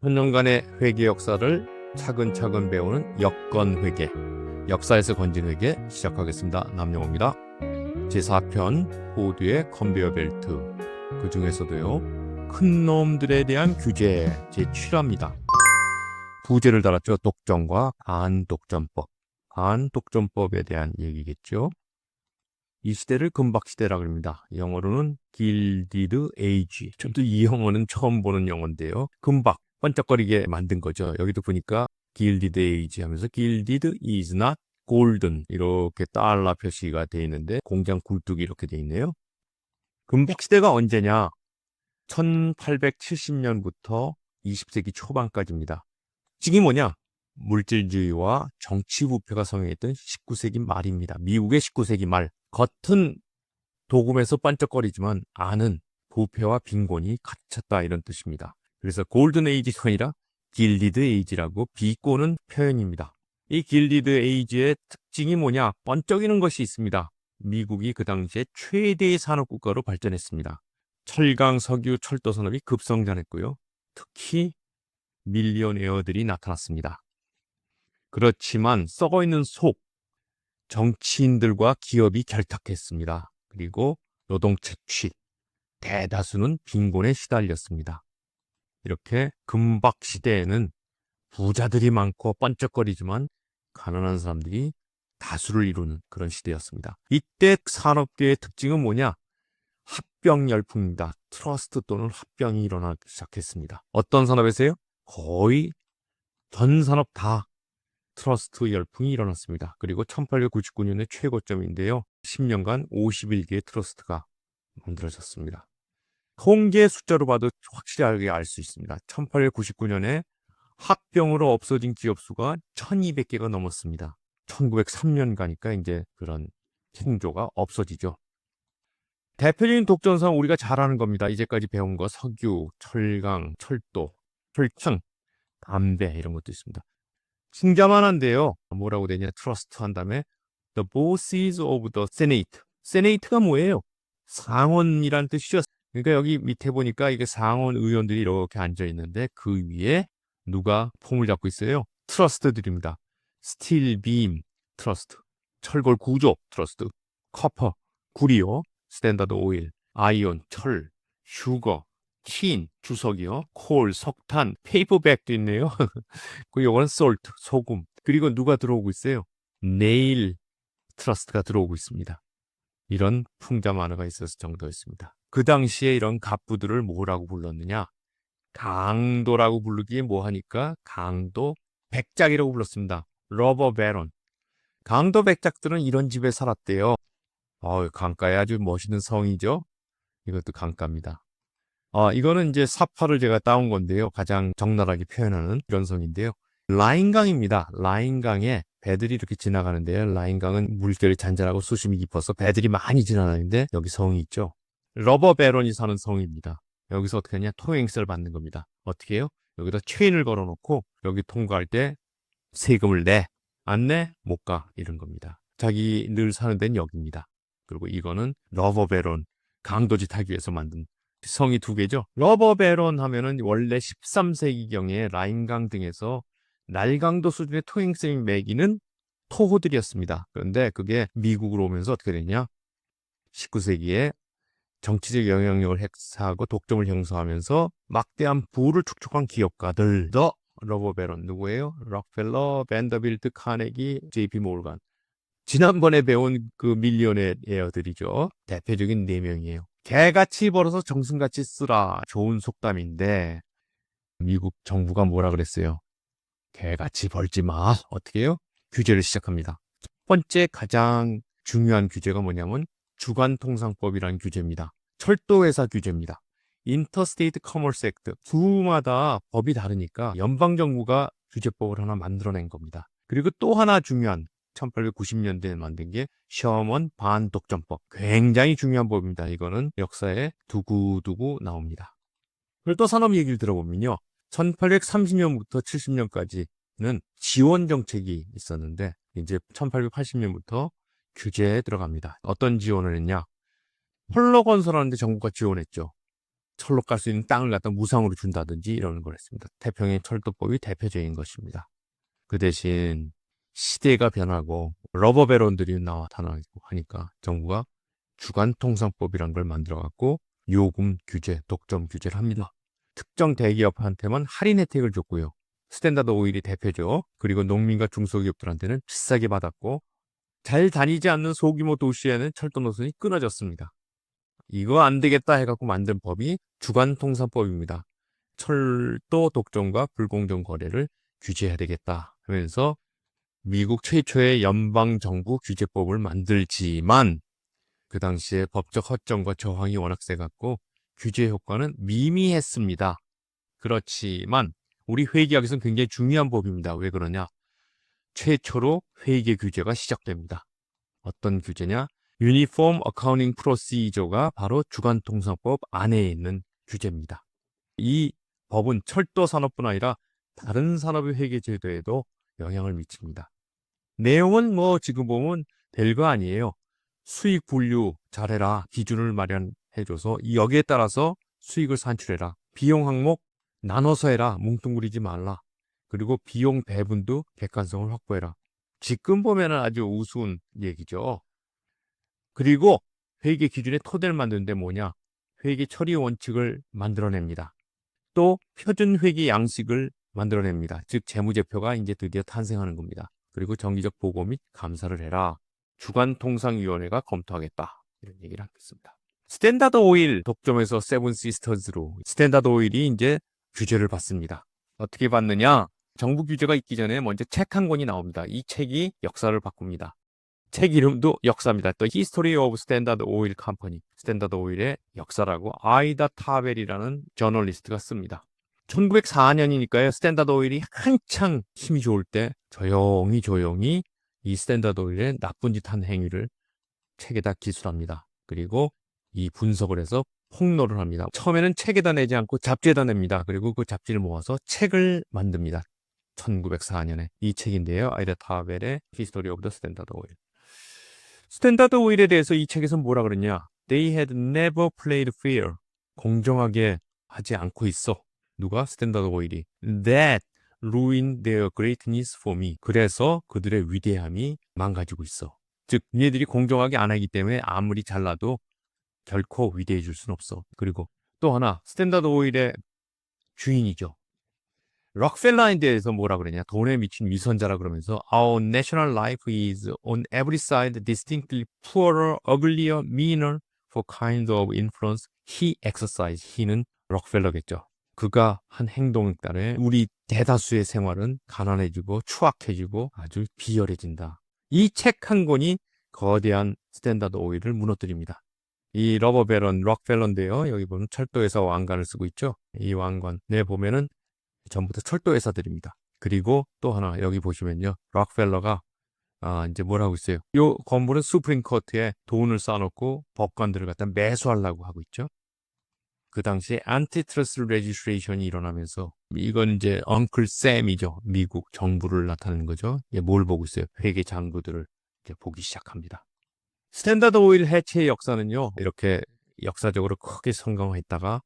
천년간의 회계 역사를 차근차근 배우는 여건회계, 역사에서 건진 회계 시작하겠습니다. 남영호입니다. 제4편 포드의 컨베이어 벨트, 그 중에서도요 큰 놈들에 대한 규제 제7화입니다. 부제를 달았죠. 독점과 반독점법, 반독점법에 대한 얘기겠죠. 이 시대를 금박시대라고 합니다. 영어로는 길디드 에이지. 저도 이 영어는 처음 보는 영어인데요. 금박, 반짝거리게 만든 거죠. 여기도 보니까 길디드 에이지 하면서 길디드 is not golden 이렇게 달러 표시가 되어 있는데 공장 굴뚝이 이렇게 되어 있네요. 금박시대가 언제냐? 1870년부터 20세기 초반까지입니다. 이게 뭐냐? 물질주의와 정치부패가 성행했던 19세기 말입니다. 미국의 19세기 말. 겉은 도금에서 반짝거리지만 안은 부패와 빈곤이 갇혔다 이런 뜻입니다. 그래서 골든 에이지가 아니라 길리드 에이지라고 비꼬는 표현입니다. 이 길리드 에이지의 특징이 뭐냐? 번쩍이는 것이 있습니다. 미국이 그 당시에 최대의 산업국가로 발전했습니다. 철강, 석유, 철도 산업이 급성장했고요. 특히 밀리언웨어들이 나타났습니다. 그렇지만 썩어있는 속, 정치인들과 기업이 결탁했습니다. 그리고 노동 채취, 대다수는 빈곤에 시달렸습니다. 이렇게 금박시대에는 부자들이 많고 번쩍거리지만 가난한 사람들이 다수를 이루는 그런 시대였습니다. 이때 산업계의 특징은 뭐냐? 합병 열풍입니다. 트러스트 또는 합병이 일어나기 시작했습니다. 어떤 산업에서요? 거의 전 산업 다 트러스트 열풍이 일어났습니다. 그리고 1899년의 최고점인데요. 10년간 51개의 트러스트가 만들어졌습니다. 통계 숫자로 봐도 확실하게 알 수 있습니다. 1899년에 합병으로 없어진 기업 수가 1200개가 넘었습니다. 1903년 가니까 이제 그런 행조가 없어지죠. 대표적인 독점사는 우리가 잘 아는 겁니다. 이제까지 배운 거 석유, 철강, 철도, 철창, 담배 이런 것도 있습니다. 신자만 한데요. 뭐라고 되냐? 트러스트 한 다음에 The bosses of the Senate. Senate가 뭐예요? 상원이란 뜻이죠. 그러니까 여기 밑에 보니까 이게 상원 의원들이 이렇게 앉아 있는데 그 위에 누가 폼을 잡고 있어요? 트러스트들입니다. 스틸, 빔, 트러스트. 철골 구조, 트러스트. 커퍼, 구리요. 스탠다드 오일, 아이온, 철, 슈거, 킨, 주석이요. 콜, 석탄, 페이퍼백도 있네요. 그 요거는 솔트, 소금. 그리고 누가 들어오고 있어요? 네일 트러스트가 들어오고 있습니다. 이런 풍자 만화가 있었을 정도였습니다. 그 당시에 이런 갑부들을 뭐라고 불렀느냐? 강도라고 부르기에 뭐하니까 강도 백작이라고 불렀습니다. 러버 베런. 강도 백작들은 이런 집에 살았대요. 강가에 아주 멋있는 성이죠. 이것도 강가입니다. 이거는 이제 사파를 제가 따온 건데요. 가장 적나라하게 표현하는 이런 성인데요. 라인강입니다. 라인강에 배들이 이렇게 지나가는데요. 라인강은 물결이 잔잔하고 수심이 깊어서 배들이 많이 지나가는데 여기 성이 있죠. 러버 베런이 사는 성입니다. 여기서 어떻게 하냐? 통행세를 받는 겁니다. 어떻게 해요? 여기다 체인을 걸어놓고 여기 통과할 때 세금을 내. 안 내? 못 가. 이런 겁니다. 자기 늘 사는 데는 여기입니다. 그리고 이거는 러버 베런, 강도짓 하기 위해서 만든 성이 두 개죠. 러버 베런 하면은 원래 13세기경에 라인강 등에서 날강도 수준의 통행세를 매기는 토호들이었습니다. 그런데 그게 미국으로 오면서 어떻게 됐냐? 19세기에 정치적 영향력을 행사하고 독점을 형성하면서 막대한 부를 축적한 기업가들, 더 러버 베런 누구예요? 록펠러, 밴더빌트, 카네기, JP 모르간. 지난번에 배운 그 밀리언웨어들이죠. 대표적인 4명이에요. 개같이 벌어서 정승같이 쓰라. 좋은 속담인데 미국 정부가 뭐라 그랬어요? 개같이 벌지 마. 어떻게 해요? 규제를 시작합니다. 첫 번째 가장 중요한 규제가 뭐냐면 주간통상법이라는 규제입니다. 철도회사 규제입니다. 인터스테이트 커머스 액트. 주마다 법이 다르니까 연방정부가 규제법을 하나 만들어낸 겁니다. 그리고 또 하나 중요한 1890년대에 만든 게 셔먼 반독점법. 굉장히 중요한 법입니다. 이거는 역사에 두고두고 나옵니다. 별도 산업 얘기를 들어보면요. 1830년부터 70년까지는 지원 정책이 있었는데 이제 1880년부터 규제에 들어갑니다. 어떤 지원을 했냐? 폴로 건설하는데 정부가 지원했죠. 철로 깔 수 있는 땅을 갖다 무상으로 준다든지 이런 걸 했습니다. 태평양 철도법이 대표적인 것입니다. 그 대신 시대가 변하고 러버 배론들이 나타나고 하니까 정부가 주간통상법이란 걸 만들어갖고 요금 규제, 독점 규제를 합니다. 특정 대기업한테만 할인 혜택을 줬고요. 스탠다드 오일이 대표죠. 그리고 농민과 중소기업들한테는 비싸게 받았고 잘 다니지 않는 소규모 도시에는 철도 노선이 끊어졌습니다. 이거 안 되겠다 해갖고 만든 법이 주간통상법입니다. 철도 독점과 불공정 거래를 규제해야 되겠다 하면서 미국 최초의 연방정부 규제법을 만들지만 그 당시에 법적 허점과 저항이 워낙 세갖고 규제 효과는 미미했습니다. 그렇지만 우리 회계학에서는 굉장히 중요한 법입니다. 왜 그러냐? 최초로 회계 규제가 시작됩니다. 어떤 규제냐? 유니폼 어카운팅 프로시저가 바로 주간통상법 안에 있는 규제입니다. 이 법은 철도 산업뿐 아니라 다른 산업의 회계 제도에도 영향을 미칩니다. 내용은 뭐 지금 보면 별거 아니에요. 수익 분류 잘해라. 기준을 마련해줘서 여기에 따라서 수익을 산출해라. 비용 항목 나눠서 해라. 뭉뚱그리지 말라. 그리고 비용 배분도 객관성을 확보해라. 지금 보면 아주 우스운 얘기죠. 그리고 회계 기준의 토대를 만드는데 뭐냐? 회계 처리 원칙을 만들어냅니다. 또 표준 회계 양식을 만들어냅니다. 즉 재무제표가 이제 드디어 탄생하는 겁니다. 그리고 정기적 보고 및 감사를 해라. 주간통상위원회가 검토하겠다. 이런 얘기를 하겠습니다. 스탠다드 오일 독점에서 세븐 시스터즈로 스탠다드 오일이 이제 규제를 받습니다. 어떻게 받느냐? 정부 규제가 있기 전에 먼저 책 한 권이 나옵니다. 이 책이 역사를 바꿉니다. 책 이름도 역사입니다. 또 History of Standard Oil Company, 스탠다드 오일의 역사라고 아이다 타벨이라는 저널리스트가 씁니다. 1904년이니까요. 스탠다드 오일이 한창 힘이 좋을 때 조용히 이 스탠다드 오일의 나쁜 짓 한 행위를 책에다 기술합니다. 그리고 이 분석을 해서 폭로를 합니다. 처음에는 책에다 내지 않고 잡지에다 냅니다. 그리고 그 잡지를 모아서 책을 만듭니다. 1904년에 이 책인데요. 아이다 타벨의 History of the Standard Oil. 스탠다드 오일에 대해서 이 책에서 뭐라 그러냐? They had never played fair. 공정하게 하지 않고 있어. 누가? 스탠다드 오일이. That ruined their greatness for me. 그래서 그들의 위대함이 망가지고 있어. 즉, 얘들이 공정하게 안 하기 때문에 아무리 잘나도 결코 위대해질 수는 없어. 그리고 또 하나, 스탠다드 오일의 주인이죠. 록펠러에 대해서 뭐라 그러냐? 돈에 미친 위선자라 그러면서 Our national life is on every side distinctly poorer, uglier, meaner for kind of influence he exercised. he는 록펠러겠죠. 그가 한 행동에 따라 우리 대다수의 생활은 가난해지고 추악해지고 아주 비열해진다. 이 책 한 권이 거대한 스탠다드 오일을 무너뜨립니다. 이 러버 베런 록펠러인데요. 여기 보면 철도회사 왕관을 쓰고 있죠. 이 왕관에 보면은 전부 다 철도 회사들입니다. 그리고 또 하나 여기 보시면요. 록펠러가 이제 뭐라고 있어요. 이 건물은 수프림 코트에 돈을 쌓아놓고 법관들을 갖다 매수하려고 하고 있죠. 그 당시에 안티트러스트 레지스트레이션이 일어나면서 이건 이제 엉클 샘이죠. 미국 정부를 나타내는 거죠. 뭘 보고 있어요. 회계 장부들을 이제 보기 시작합니다. 스탠다드 오일 해체의 역사는요. 이렇게 역사적으로 크게 성공했다가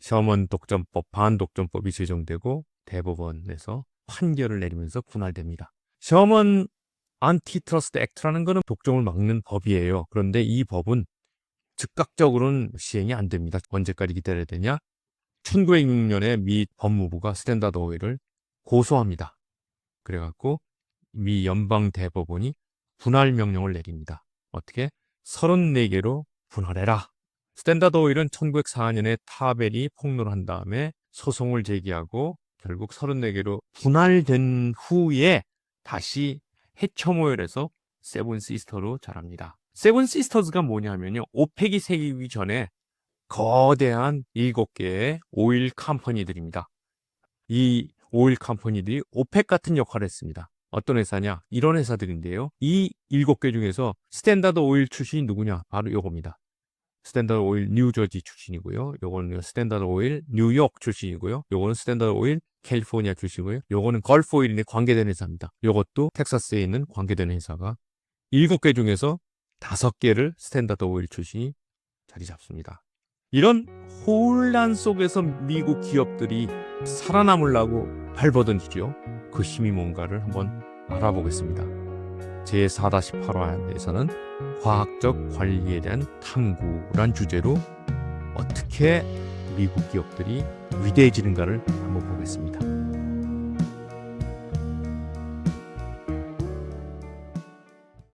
셔먼 독점법, 반독점법이 제정되고 대법원에서 판결을 내리면서 분할됩니다. 셔먼 안티트러스트 액트라는 거는 독점을 막는 법이에요. 그런데 이 법은 즉각적으로는 시행이 안 됩니다. 언제까지 기다려야 되냐? 1906년에 미 법무부가 스탠다드 오일을 고소합니다. 그래갖고 미 연방 대법원이 분할 명령을 내립니다. 어떻게? 34개로 분할해라. 스탠다드 오일은 1904년에 타벨이 폭로를 한 다음에 소송을 제기하고 결국 34개로 분할된 후에 다시 해처모열에서 세븐 시스터로 자랍니다. 세븐 시스터즈가 뭐냐면요. 오펙이 생기기 전에 거대한 7개의 오일 컴퍼니들입니다. 이 오일 컴퍼니들이 오펙 같은 역할을 했습니다. 어떤 회사냐? 이런 회사들인데요. 이 7개 중에서 스탠다드 오일 출신이 누구냐? 바로 이겁니다. 스탠다드 오일 뉴저지 출신이고요. 요거는 스탠다드 오일 뉴욕 출신이고요. 요거는 스탠다드 오일 캘리포니아 출신이고요. 요거는 걸프 오일에 관계된 회사입니다. 요것도 텍사스에 있는 관계된 회사가 7개 중에서 5개를 스탠다드 오일 출신이 자리 잡습니다. 이런 혼란 속에서 미국 기업들이 살아남으려고 발버둥이죠. 그 힘이 뭔가를 한번 알아보겠습니다. 제4-8화에서는 과학적 관리에 대한 탐구란 주제로 어떻게 미국 기업들이 위대해지는가를 한번 보겠습니다.